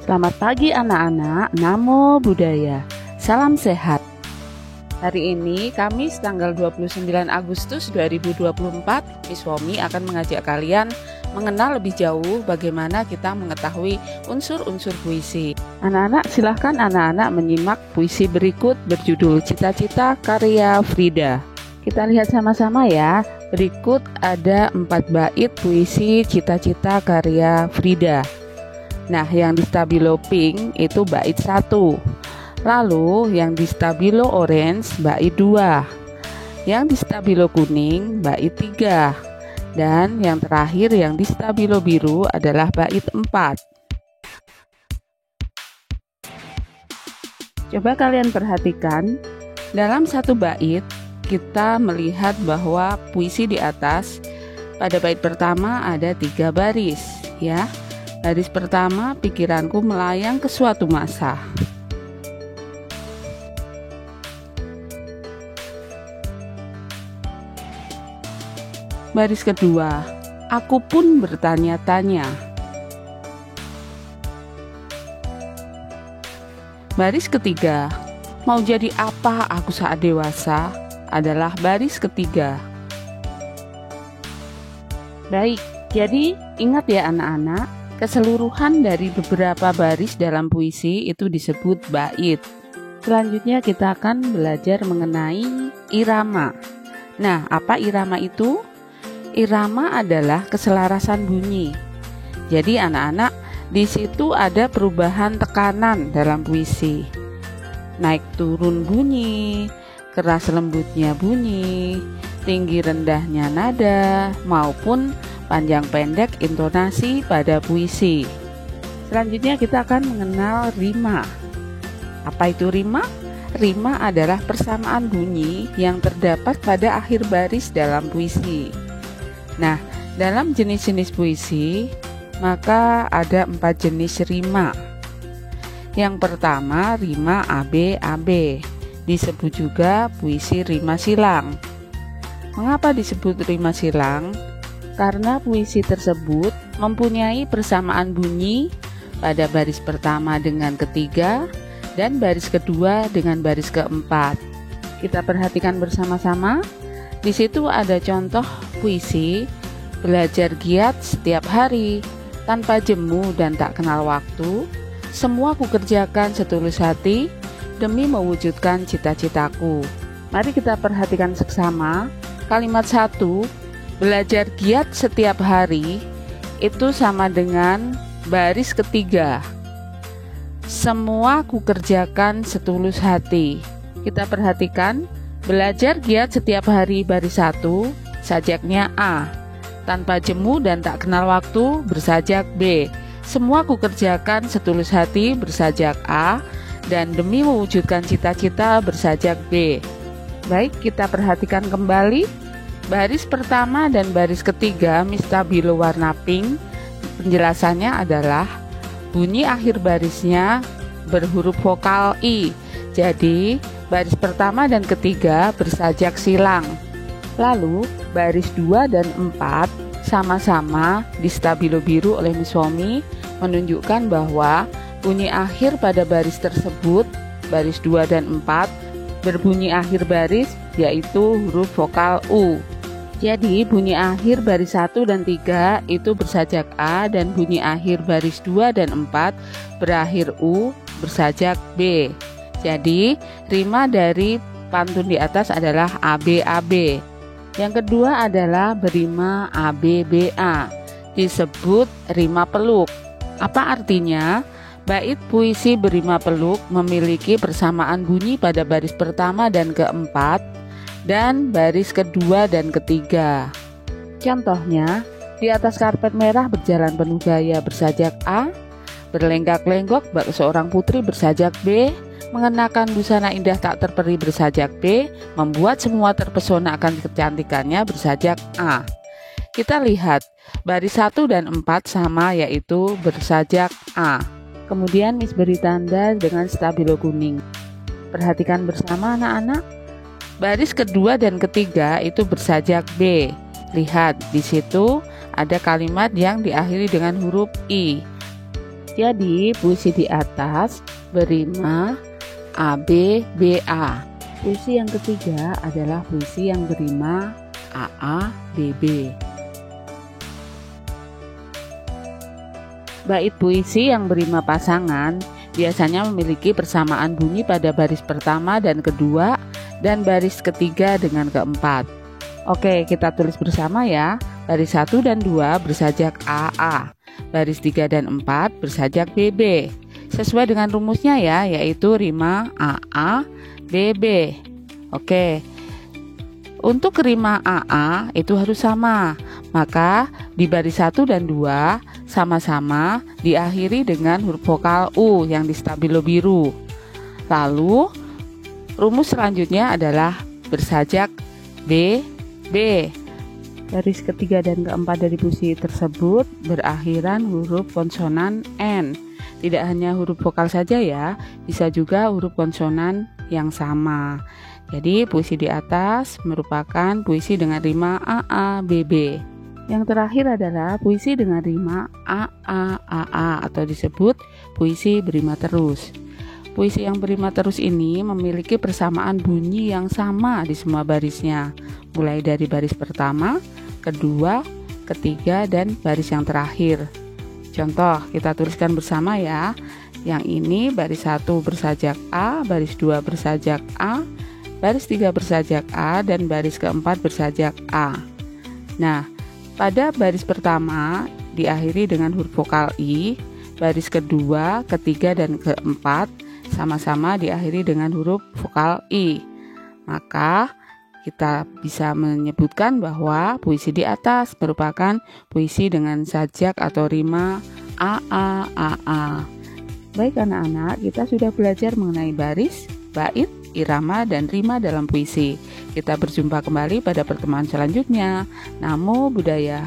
Selamat pagi anak-anak, Namo Buddhaya. Salam sehat. Hari ini Kamis tanggal 29 Agustus 2024, Miss Womi akan mengajak kalian mengenal lebih jauh bagaimana kita mengetahui unsur-unsur puisi. Anak-anak, silahkan anak-anak menyimak puisi berikut berjudul Cita-Cita karya Frida. Kita lihat sama-sama ya. Berikut ada 4 bait puisi Cita-Cita karya Frida. Nah, yang di stabilo pink itu bait 1. Lalu yang di stabilo orange bait 2. Yang di stabilo kuning bait 3. Dan yang terakhir yang di stabilo biru adalah bait 4. Coba kalian perhatikan, dalam satu bait kita melihat bahwa puisi di atas pada bait pertama ada 3 baris, ya. Baris pertama, pikiranku melayang ke suatu masa. Baris kedua, aku pun bertanya-tanya. Baris ketiga, mau jadi apa aku saat dewasa, adalah baris ketiga. Baik, jadi ingat ya anak-anak, keseluruhan dari beberapa baris dalam puisi itu disebut bait. Selanjutnya kita akan belajar mengenai irama. Nah, apa irama itu? Irama adalah keselarasan bunyi. Jadi anak-anak, di situ ada perubahan tekanan dalam puisi. Naik turun bunyi, keras lembutnya bunyi, tinggi rendahnya nada, maupun panjang pendek intonasi pada puisi. Selanjutnya kita akan mengenal rima. Apa itu rima? Rima adalah persamaan bunyi yang terdapat pada akhir baris dalam puisi. Nah, dalam jenis-jenis puisi, maka ada 4 jenis rima. Yang pertama, rima AB-AB, disebut juga puisi rima silang. Mengapa disebut rima silang? Karena puisi tersebut mempunyai persamaan bunyi pada baris pertama dengan ketiga dan baris kedua dengan baris keempat. Kita perhatikan bersama-sama. Di situ ada contoh puisi, belajar giat setiap hari, tanpa jemu dan tak kenal waktu, semua kukerjakan setulus hati demi mewujudkan cita-citaku. Mari kita perhatikan seksama. Kalimat 1, belajar giat setiap hari, itu sama dengan baris ketiga. Semua kukerjakan setulus hati. Kita perhatikan, belajar giat setiap hari baris 1, sajaknya A. Tanpa jemu dan tak kenal waktu, bersajak B. Semua kukerjakan setulus hati, bersajak A. Dan demi mewujudkan cita-cita, bersajak B. Baik, kita perhatikan kembali. Baris pertama dan baris ketiga stabilo warna pink. Penjelasannya adalah bunyi akhir barisnya berhuruf vokal I. Jadi baris pertama dan ketiga bersajak silang. Lalu baris 2 dan 4 sama-sama di stabilo biru oleh Miss Womi, menunjukkan bahwa bunyi akhir pada baris tersebut, baris 2 dan 4, berbunyi akhir baris yaitu huruf vokal U. Jadi bunyi akhir baris 1 dan 3 itu bersajak A, dan bunyi akhir baris 2 dan 4 berakhir U, bersajak B. Jadi rima dari pantun di atas adalah AB-AB. Yang kedua adalah berima ABBA, disebut rima peluk. Apa artinya? Bait puisi berima peluk memiliki persamaan bunyi pada baris pertama dan keempat dan baris kedua dan ketiga. Contohnya, di atas karpet merah berjalan penuh gaya, bersajak A. Berlenggak-lenggok bak seorang putri, bersajak B. Mengenakan busana indah tak terperi, bersajak B. Membuat semua terpesona akan kecantikannya, bersajak A. Kita lihat, baris 1 dan 4 sama, yaitu bersajak A. Kemudian Miss beri tanda dengan stabilo kuning. Perhatikan bersama anak-anak. Baris kedua dan ketiga itu bersajak B. Lihat, di situ ada kalimat yang diakhiri dengan huruf I. Jadi, puisi di atas berima A, B, B, A. Puisi yang ketiga adalah puisi yang berima A, A, B, B. Bait puisi yang berima pasangan biasanya memiliki persamaan bunyi pada baris pertama dan kedua dan baris ketiga dengan keempat. Oke, kita tulis bersama ya. Baris 1 dan 2 bersajak AA. Baris 3 dan 4 bersajak BB. Sesuai dengan rumusnya ya, yaitu rima AA, BB. Oke. Untuk rima AA itu harus sama. Maka di baris 1 dan 2 sama-sama diakhiri dengan huruf vokal U yang di stabilo biru. Lalu rumus selanjutnya adalah bersajak B, B. Baris ketiga dan keempat dari puisi tersebut berakhiran huruf konsonan N. Tidak hanya huruf vokal saja ya, bisa juga huruf konsonan yang sama. Jadi puisi di atas merupakan puisi dengan rima AA, BB. Yang terakhir adalah puisi dengan rima AA, AA atau disebut puisi berima terus. Puisi yang berima terus ini memiliki persamaan bunyi yang sama di semua barisnya, mulai dari baris pertama, kedua, ketiga, dan baris yang terakhir. Contoh, kita tuliskan bersama ya. Yang ini baris 1 bersajak A, baris 2 bersajak A, baris 3 bersajak A, dan baris keempat bersajak A. Nah, pada baris pertama diakhiri dengan huruf vokal I, baris kedua, ketiga, dan keempat sama-sama diakhiri dengan huruf vokal I. Maka kita bisa menyebutkan bahwa puisi di atas merupakan puisi dengan sajak atau rima AA, AA. Baik anak-anak, kita sudah belajar mengenai baris, bait, irama, dan rima dalam puisi. Kita berjumpa kembali pada pertemuan selanjutnya. Namo Buddhaya.